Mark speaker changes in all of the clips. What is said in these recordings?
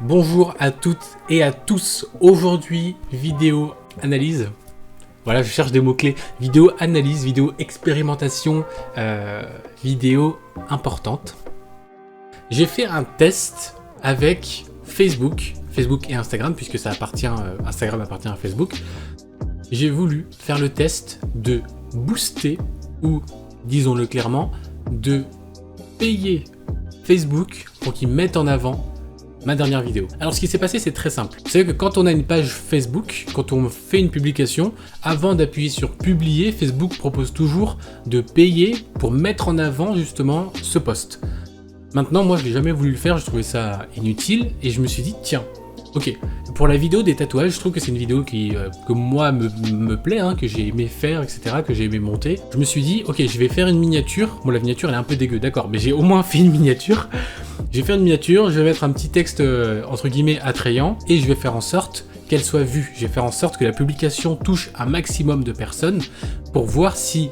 Speaker 1: Bonjour à toutes et à tous. Aujourd'hui, vidéo analyse. Voilà, je cherche des mots-clés. Vidéo analyse, vidéo expérimentation, vidéo importante. J'ai fait un test avec Facebook et Instagram, puisque Instagram appartient à Facebook. J'ai voulu faire le test de booster, ou disons-le clairement, de payer Facebook pour qu'ils mettent en avant ma dernière vidéo. Alors ce qui s'est passé, c'est très simple. Vous savez que quand on a une page Facebook, quand on fait une publication, avant d'appuyer sur publier, Facebook propose toujours de payer pour mettre en avant justement ce post. Maintenant, moi je n'ai jamais voulu le faire, je trouvais ça inutile et je me suis dit tiens, ok, pour la vidéo des tatouages, je trouve que c'est une vidéo que moi me plaît, que j'ai aimé faire, etc., que j'ai aimé monter. Je me suis dit, ok, je vais faire une miniature. Bon, la miniature elle est un peu dégueu, d'accord, mais j'ai au moins fait une miniature. Je vais faire une miniature, je vais mettre un petit texte entre guillemets attrayant et je vais faire en sorte qu'elle soit vue. Je vais faire en sorte que la publication touche un maximum de personnes pour voir si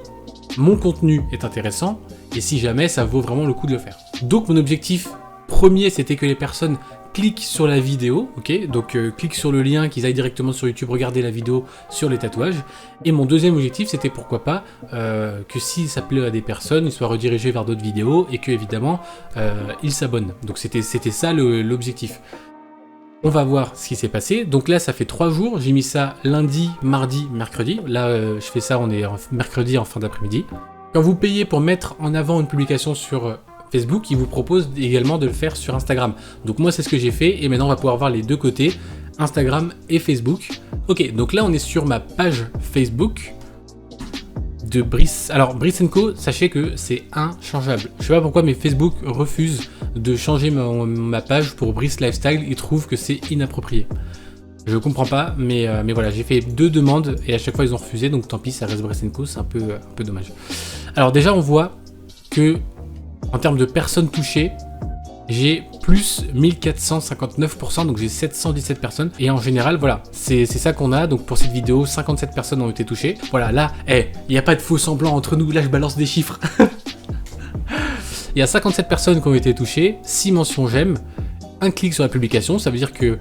Speaker 1: mon contenu est intéressant et si jamais ça vaut vraiment le coup de le faire. Donc mon objectif premier, c'était que les personnes cliquent sur la vidéo, ok, donc cliquent sur le lien, qu'ils aillent directement sur YouTube regarder la vidéo sur les tatouages. Et mon deuxième objectif, c'était pourquoi pas que si ça plaît à des personnes, ils soient redirigés vers d'autres vidéos et que évidemment ils s'abonnent. Donc c'était ça l'objectif. On va voir ce qui s'est passé. Donc là, ça fait 3 jours. J'ai mis ça lundi, mardi, mercredi. Là, je fais ça, on est mercredi en fin d'après-midi. Quand vous payez pour mettre en avant une publication sur Facebook, il vous propose également de le faire sur Instagram. Donc moi c'est ce que j'ai fait et maintenant on va pouvoir voir les deux côtés, Instagram et Facebook. Ok, donc là on est sur ma page Facebook de Brice. Alors Brice & Co, sachez que c'est inchangeable. Je sais pas pourquoi mais Facebook refuse de changer ma page pour Brice Lifestyle, il trouve que c'est inapproprié. Je comprends pas, mais voilà, j'ai fait 2 demandes et à chaque fois ils ont refusé, donc tant pis, ça reste Brice & Co, c'est un peu dommage. Alors déjà on voit que en termes de personnes touchées, j'ai plus 1459%, donc j'ai 717 personnes. Et en général, voilà, c'est ça qu'on a. Donc pour cette vidéo, 57 personnes ont été touchées. Voilà, là, il n'y a pas de faux semblant entre nous. Là, je balance des chiffres. Il y a 57 personnes qui ont été touchées, 6 mentions j'aime, 1 clic sur la publication. Ça veut dire que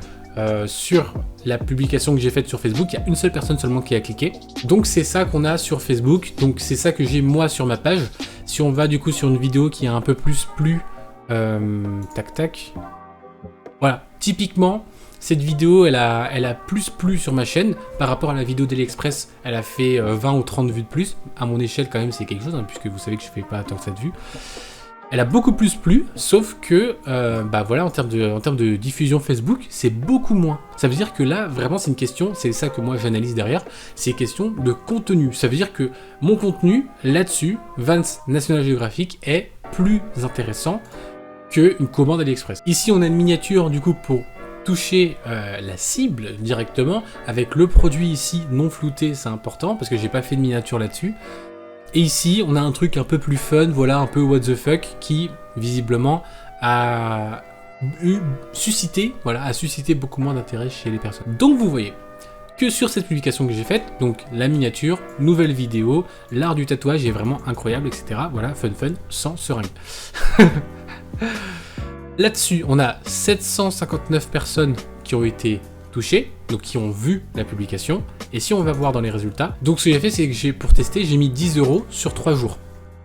Speaker 1: sur la publication que j'ai faite sur Facebook, il y a une seule personne seulement qui a cliqué. Donc c'est ça qu'on a sur Facebook. Donc c'est ça que j'ai moi sur ma page. Si on va du coup sur une vidéo qui a un peu plus plu, tac. Voilà, typiquement, cette vidéo, elle a plus plu sur ma chaîne par rapport à la vidéo d'AliExpress. Elle a fait 20 ou 30 vues de plus. À mon échelle, quand même, c'est quelque chose, puisque vous savez que je fais pas tant que ça de vues. Elle a beaucoup plus plu, sauf que, voilà, en termes de diffusion Facebook, c'est beaucoup moins. Ça veut dire que là, vraiment, c'est une question, c'est ça que moi j'analyse derrière, c'est une question de contenu. Ça veut dire que mon contenu, là-dessus, Vans National Geographic, est plus intéressant qu'une commande AliExpress. Ici, on a une miniature, du coup, pour toucher la cible directement, avec le produit ici non flouté, c'est important, parce que j'ai pas fait de miniature là-dessus. Et ici, on a un truc un peu plus fun, voilà, un peu what the fuck, qui, visiblement, a suscité beaucoup moins d'intérêt chez les personnes. Donc vous voyez que sur cette publication que j'ai faite, donc la miniature, nouvelle vidéo, l'art du tatouage est vraiment incroyable, etc. Voilà, fun, sans seringue. Là-dessus, on a 759 personnes qui ont été touchés, donc qui ont vu la publication. Et si on va voir dans les résultats, donc ce que j'ai fait, c'est que pour tester, j'ai mis 10 € sur 3 jours.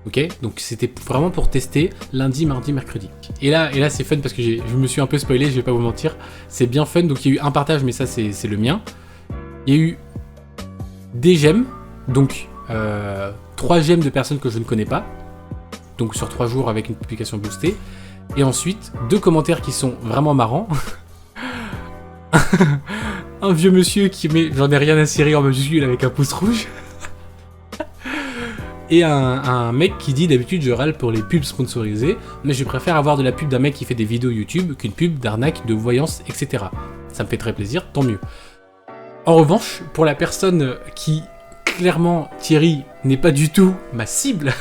Speaker 1: Ok, donc c'était vraiment pour tester lundi, mardi, mercredi. Et là c'est fun parce que je me suis un peu spoilé, je vais pas vous mentir. C'est bien fun, donc il y a eu un partage, mais ça c'est le mien. Il y a eu des j'aime, donc 3 j'aime de personnes que je ne connais pas. Donc sur 3 jours avec une publication boostée. Et ensuite, 2 commentaires qui sont vraiment marrants. Un vieux monsieur qui met j'en ai rien à cirer en majuscule avec un pouce rouge. Et un mec qui dit d'habitude je râle pour les pubs sponsorisées, mais je préfère avoir de la pub d'un mec qui fait des vidéos YouTube qu'une pub d'arnaque, de voyance, etc. Ça me fait très plaisir, tant mieux. En revanche, pour la personne qui, clairement, Thierry, n'est pas du tout ma cible,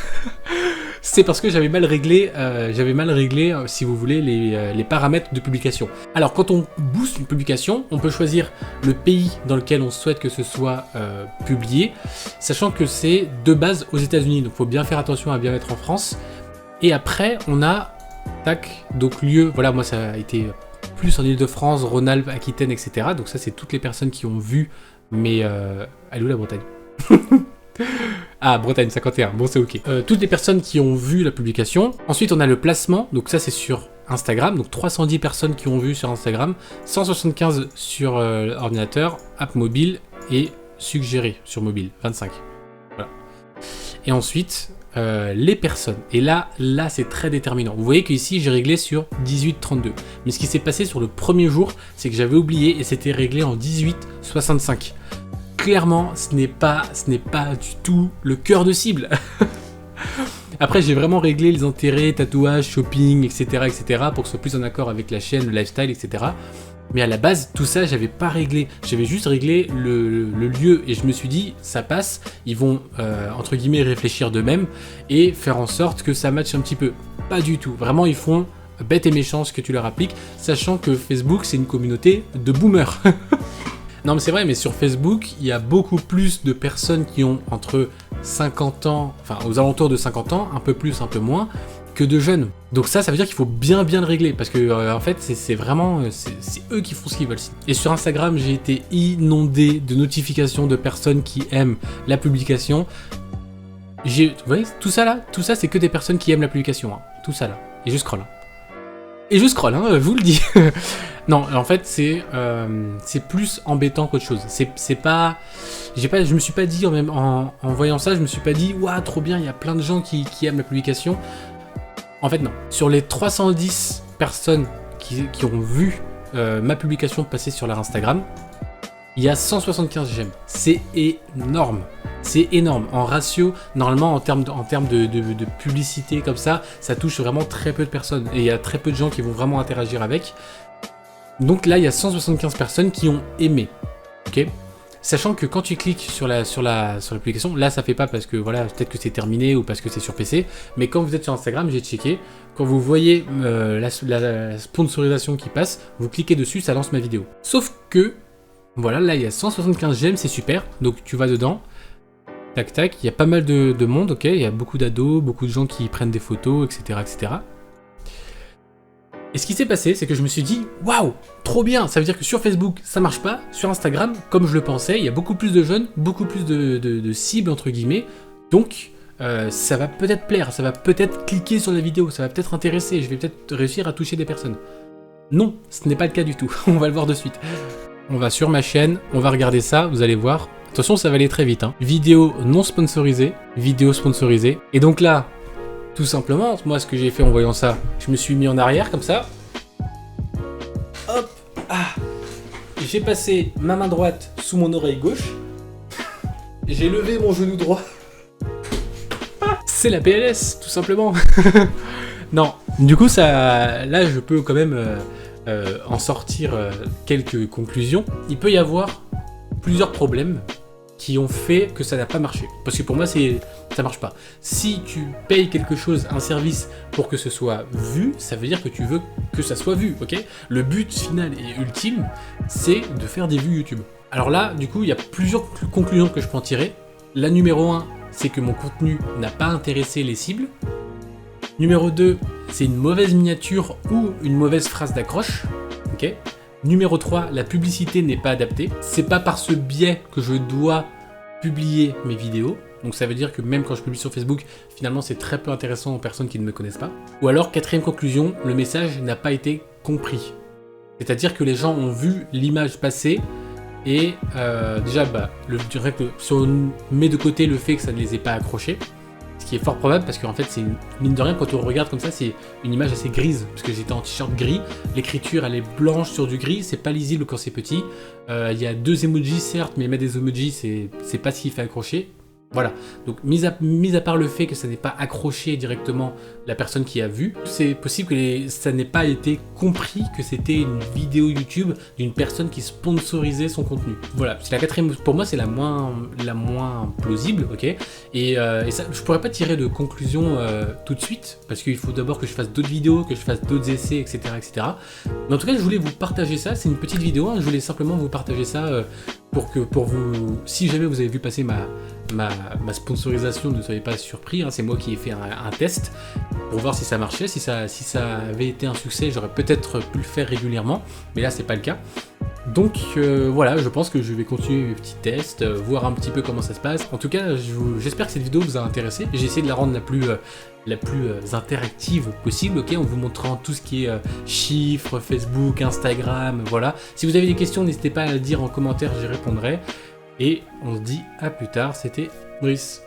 Speaker 1: c'est parce que j'avais mal réglé, si vous voulez, les paramètres de publication. Alors, quand on booste une publication, on peut choisir le pays dans lequel on souhaite que ce soit publié, sachant que c'est de base aux États-Unis, donc il faut bien faire attention à bien mettre en France. Et après, on a, tac, donc lieu, voilà, moi ça a été plus en Ile-de-France, Rhône-Alpes, Aquitaine, etc. Donc ça, c'est toutes les personnes qui ont vu, mais elle est où la Bretagne? Ah, Bretagne 51, bon c'est ok. Toutes les personnes qui ont vu la publication. Ensuite, on a le placement, donc ça c'est sur Instagram, donc 310 personnes qui ont vu sur Instagram, 175 sur ordinateur, app mobile et suggéré sur mobile, 25. Voilà. Et ensuite, les personnes. Et là c'est très déterminant. Vous voyez qu'ici j'ai réglé sur 18-32. Mais ce qui s'est passé sur le premier jour, c'est que j'avais oublié et c'était réglé en 18-65. Clairement, ce n'est pas du tout le cœur de cible. Après, j'ai vraiment réglé les intérêts, tatouages, shopping, etc., pour que ce soit plus en accord avec la chaîne, le lifestyle, etc. Mais à la base, tout ça, j'avais pas réglé. J'avais juste réglé le lieu et je me suis dit, ça passe. Ils vont, entre guillemets, réfléchir d'eux-mêmes et faire en sorte que ça matche un petit peu. Pas du tout. Vraiment, ils font bête et méchant ce que tu leur appliques, sachant que Facebook, c'est une communauté de boomers. Non mais c'est vrai, mais sur Facebook, il y a beaucoup plus de personnes qui ont entre 50 ans, enfin aux alentours de 50 ans, un peu plus, un peu moins, que de jeunes. Donc ça veut dire qu'il faut bien le régler, parce que en fait, c'est vraiment, c'est eux qui font ce qu'ils veulent. Et sur Instagram, j'ai été inondé de notifications de personnes qui aiment la publication. Vous voyez, tout ça c'est que des personnes qui aiment la publication, hein. Tout ça là. Et je scrolle. Je vous le dis. Non, en fait, c'est plus embêtant qu'autre chose. C'est pas... Je me suis pas dit, en voyant ça, je me suis pas dit, waouh, trop bien, il y a plein de gens qui aiment la publication. En fait, non. Sur les 310 personnes qui ont vu ma publication passer sur leur Instagram, il y a 175 j'aime. C'est énorme. C'est énorme. En ratio, normalement, en termes de publicité comme ça touche vraiment très peu de personnes. Et il y a très peu de gens qui vont vraiment interagir avec. Donc là, il y a 175 personnes qui ont aimé. Ok ? Sachant que quand tu cliques sur l'application, là ça fait pas parce que voilà, peut-être que c'est terminé ou parce que c'est sur PC, mais quand vous êtes sur Instagram, j'ai checké, quand vous voyez la sponsorisation qui passe, vous cliquez dessus, ça lance ma vidéo. Sauf que, voilà, là il y a 175 j'aime, c'est super, donc tu vas dedans, tac tac, il y a pas mal de monde, ok, il y a beaucoup d'ados, beaucoup de gens qui prennent des photos, etc. Et ce qui s'est passé, c'est que je me suis dit, waouh, trop bien, ça veut dire que sur Facebook, ça marche pas, sur Instagram, comme je le pensais, il y a beaucoup plus de jeunes, beaucoup plus de cibles, entre guillemets, donc ça va peut-être plaire, ça va peut-être cliquer sur la vidéo, ça va peut-être intéresser, je vais peut-être réussir à toucher des personnes. Non, ce n'est pas le cas du tout, on va le voir de suite. On va sur ma chaîne, on va regarder ça, vous allez voir. Attention, ça va aller très vite, hein. Vidéo non sponsorisée, vidéo sponsorisée, et donc là, tout simplement, moi ce que j'ai fait en voyant ça, je me suis mis en arrière comme ça. Hop, j'ai passé ma main droite sous mon oreille gauche. J'ai levé mon genou droit. C'est la PLS, tout simplement. Non, du coup là je peux quand même en sortir quelques conclusions. Il peut y avoir plusieurs problèmes qui ont fait que ça n'a pas marché. Parce que pour moi, ça marche pas. Si tu payes quelque chose, un service, pour que ce soit vu, ça veut dire que tu veux que ça soit vu, ok ? Le but final et ultime, c'est de faire des vues YouTube. Alors là, du coup, il y a plusieurs conclusions que je peux en tirer. La numéro 1, c'est que mon contenu n'a pas intéressé les cibles. Numéro 2, c'est une mauvaise miniature ou une mauvaise phrase d'accroche, ok ? Numéro 3, la publicité n'est pas adaptée. C'est pas par ce biais que je dois publier mes vidéos. Donc ça veut dire que même quand je publie sur Facebook, finalement c'est très peu intéressant aux personnes qui ne me connaissent pas. Ou alors, quatrième conclusion, le message n'a pas été compris. C'est-à-dire que les gens ont vu l'image passer et déjà, je dirais que si on met de côté le fait que ça ne les ait pas accrochés, ce qui est fort probable parce qu'en fait c'est mine de rien, quand on regarde comme ça, c'est une image assez grise parce que j'étais en t-shirt gris, l'écriture elle est blanche sur du gris, c'est pas lisible quand c'est petit, il y a 2 emojis certes, mais mettre des emojis c'est pas ce qui fait accrocher. Voilà, donc mis à part le fait que ça n'ait pas accroché directement la personne qui a vu, c'est possible que ça n'ait pas été compris que c'était une vidéo YouTube d'une personne qui sponsorisait son contenu. Voilà, c'est la quatrième, pour moi c'est la moins plausible, ok. Et ça, je pourrais pas tirer de conclusion tout de suite, parce qu'il faut d'abord que je fasse d'autres vidéos, que je fasse d'autres essais, etc., etc. Mais en tout cas, je voulais vous partager ça, c'est une petite vidéo, hein, je voulais simplement vous partager ça pour vous, si jamais vous avez vu passer ma ma sponsorisation, ne soyez pas surpris, hein, c'est moi qui ai fait un test pour voir si ça marchait. Si ça avait été un succès, j'aurais peut-être pu le faire régulièrement, mais là c'est pas le cas. Donc voilà, je pense que je vais continuer mes petits tests, voir un petit peu comment ça se passe. En tout cas, j'espère que cette vidéo vous a intéressé. J'ai essayé de la rendre la plus interactive possible, ok, en vous montrant tout ce qui est chiffres, Facebook, Instagram, voilà. Si vous avez des questions, n'hésitez pas à le dire en commentaire, j'y répondrai. Et on se dit à plus tard, c'était Brice.